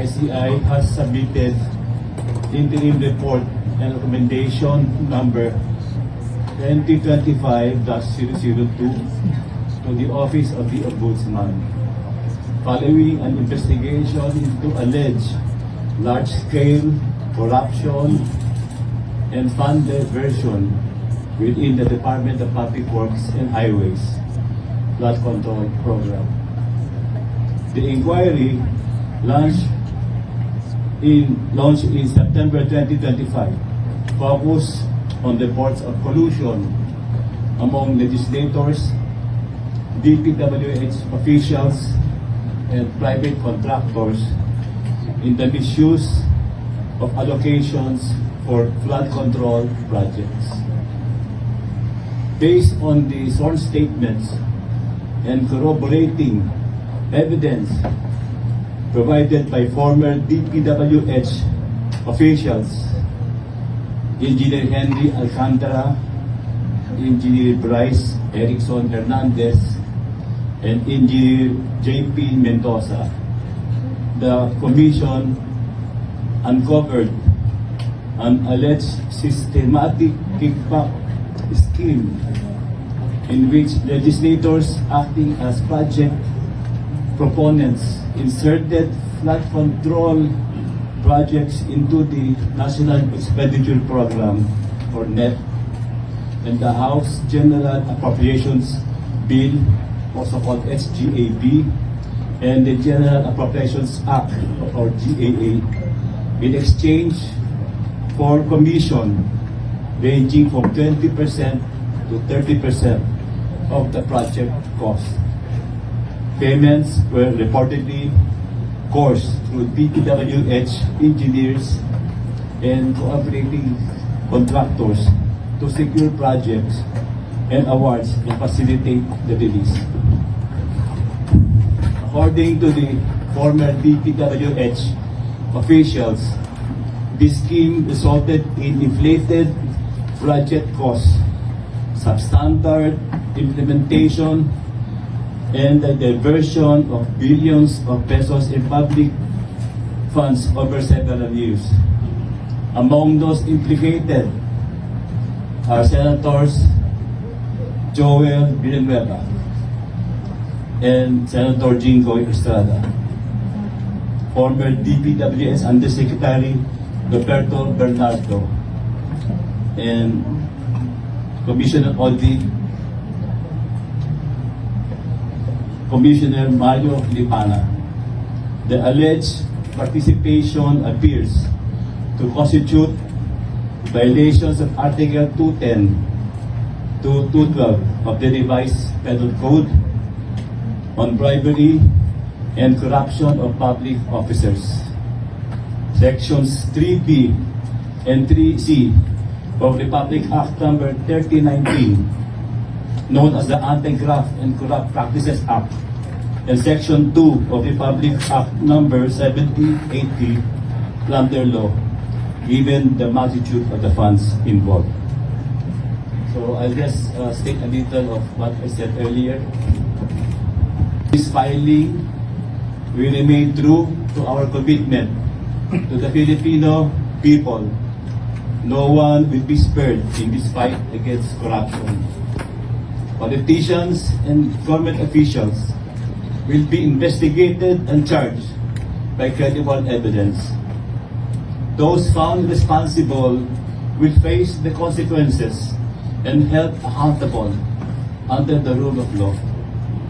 ICI has submitted interim report and recommendation number 2025-002 to the Office of the Ombudsman, following an investigation into alleged large-scale corruption and fund diversion within the Department of Public Works and Highways Flood Control Program. The inquiry launched in September 2025 focused on reports of collusion among legislators, DPWH officials, and private contractors in the misuse of allocations for flood control projects. Based on the sworn statements and corroborating evidence provided by former DPWH officials, Engineer Henry Alcantara, Engineer Bryce Erickson Hernandez, and Engineer JP Mendoza, the Commission uncovered an alleged systematic kickback scheme in which legislators acting as project proponents inserted flood control projects into the National Expenditure Program, or NEP, and the House General Appropriations Bill, also called SGAB, and the General Appropriations Act, or GAA, in exchange for commission ranging from 20% to 30% of the project cost. Payments were reportedly coursed through DPWH engineers and cooperating contractors to secure projects and awards and facilitate the release. According to the former DPWH officials, this scheme resulted in inflated project costs, substandard implementation, and the diversion of billions of pesos in public funds over several years. Among those implicated are Senators Joel Villanueva and Senator Jingo Estrada, former DPWS Undersecretary Roberto Bernardo, and Commissioner Audit Commissioner Mario Lipana. The alleged participation appears to constitute violations of Article 210 to 212 of the revised Penal Code on bribery and corruption of public officers. Sections 3B and 3C of Republic Act Number 3019, known as the Anti-Graft and Corrupt Practices Act, and Section 2 of Republic Act Number 7080, Plunder Law, given the magnitude of the funds involved. So I'll just state a little of what I said earlier. This filing, we remain true to our commitment to the Filipino people. No one will be spared in this fight against corruption. Politicians and government officials will be investigated and charged by credible evidence. Those found responsible will face the consequences and held accountable under the rule of law.